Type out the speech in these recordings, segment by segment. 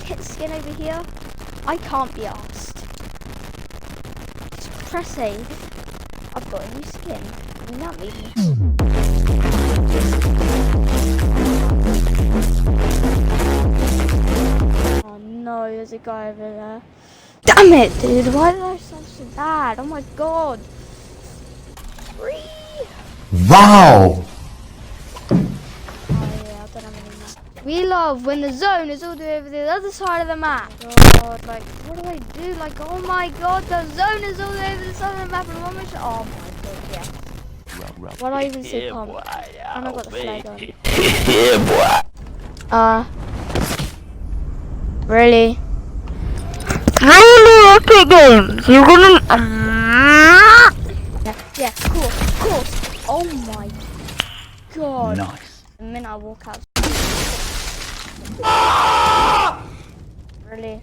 kit skin over here? I can't be asked. Just press A. I've got a new skin. And that made me. Oh no, there's a guy over there. Damn it, dude. Why did I sound so bad? Oh my god. Free. Wow! Oh yeah, I don't have any more. We love when the zone is all the way over the other side of the map. God, like, what do I do? Like, oh my god, the zone is all the way over the side of the map and one mission. Oh my god, yeah. What do I even say, pump? And I got the flag on. Yeah, boy! Really? Really epic games! You're gonna... Yeah, cool. Oh my god. Nice. The minute I walk out. Really?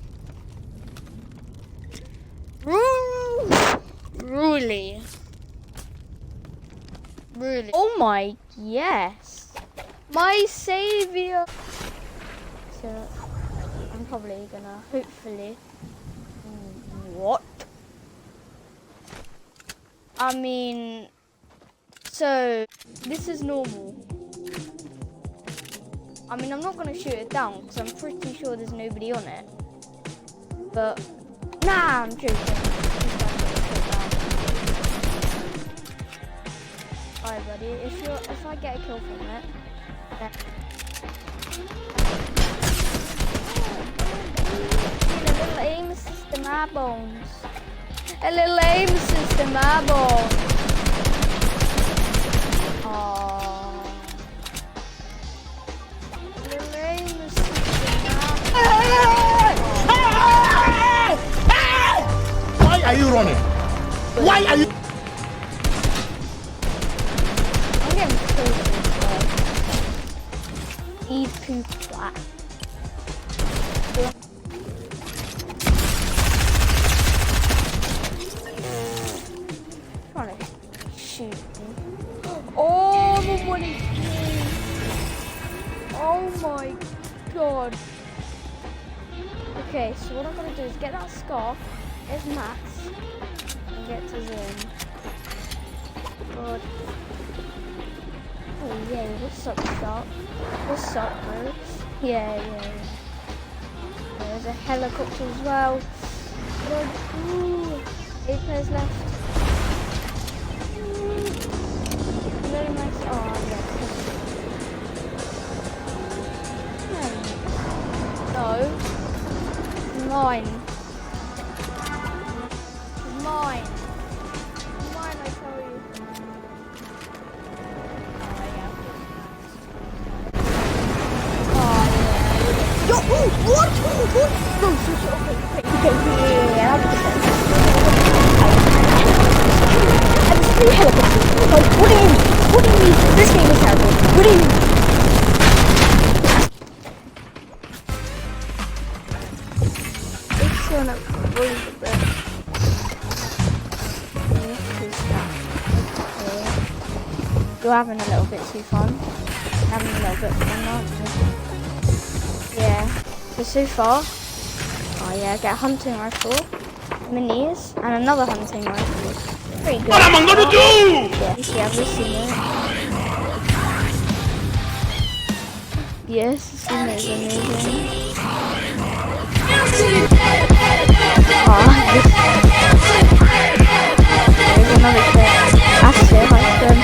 Really? Oh my, yes. My savior. So, I'm probably gonna, hopefully. What? I mean, so, this is normal. I mean, I'm not gonna shoot it down because I'm pretty sure there's nobody on it. But, nah, I'm joking. Alright, buddy. If I get a kill from it, then a little aim assist to my bones. A little aim assist to my bones. Aww. A little aim assist to my bones. Why are you running? Why are you... I'm getting killed this way. Eat poop flat. Trying to shoot me. Oh, the one is me. Oh my god. Okay, so what I'm gonna do is get that scarf, get mats, and get to Zone. God. Oh yeah, what's up, Shark? What's up, bro? Yeah. There's a helicopter as well. Ooh, 8 players left. Very nice. Oh yeah. No. Mine. Mine, I tell you. Yo, what? No, okay, yeah, I'll get this. And there's 3 helicopters. Like, what do you mean? This game is terrible. What do you mean? It's gonna breathe a bit. You're having a little bit too fun. Having a little bit of fun, aren't you? Yeah. So far, oh yeah, get a hunting rifle, minis, and another hunting rifle. Pretty good. What am I gonna do? Yeah, have you seen it? Yes, this is amazing. There's another clip. That's it, that's good.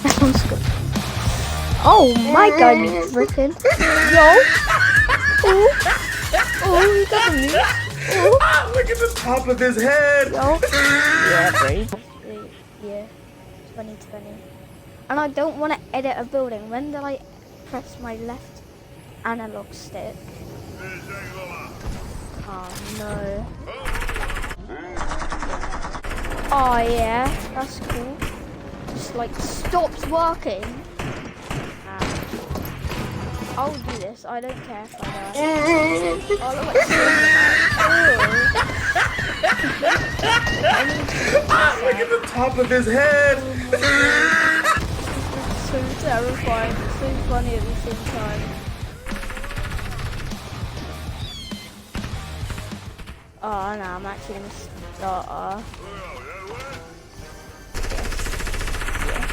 That one's good. Oh my god, you freaking. Yo! Oh, you got the meat. Look at the top of his head! Yo. Yeah, brave. Yeah, 2020. And I don't want to edit a building. When did I press my left analog stick? Oh no. Oh yeah, that's cool. Just like stopped working. I'll do this. I don't care if I die. Oh, look what's Look at the top of his head! so terrifying, it's so funny at the same time. Oh no, I'm actually gonna start off. Yes.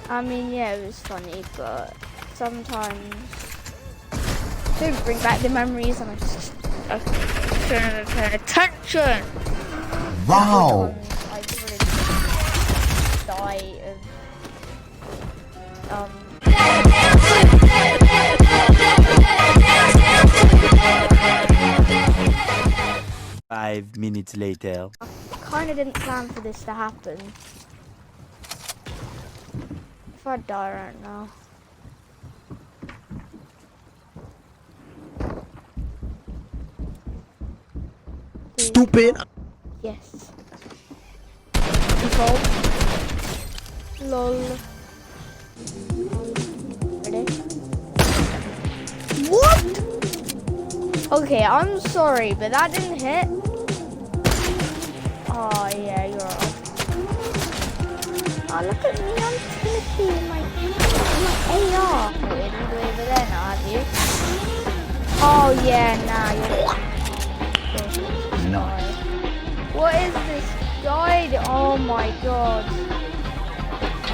I mean, yeah, it was funny, but sometimes to bring back the memories and I just turn attention. Wow. I really die of 5 minutes later. I kind of didn't plan for this to happen. If I die right now. Stupid. Yes. Default. Lol. Ready? What? Okay, I'm sorry, but that didn't hit. Oh yeah, you're off. Oh look at me, I'm sneaky in my AR. Oh, you didn't go over there now, have you? Oh yeah, nah, you're Nice. What is this guide? Oh my god.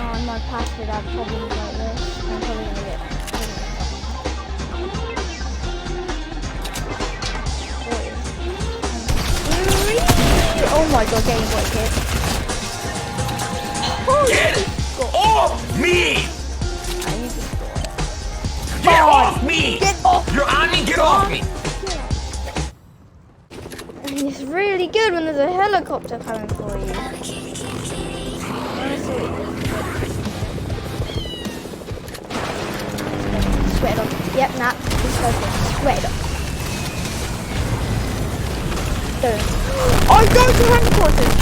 Oh, in my past would have problems like this. I'm probably gonna get oh my god, getting what hit. Get off me! I need to score. Get off me! Get off! You're on me. Get off me! And it's really good when there's a helicopter coming for you. Sweat it up. Yep, nah. Just focus. Sweat it up. Boom. Oh, go to headquarters!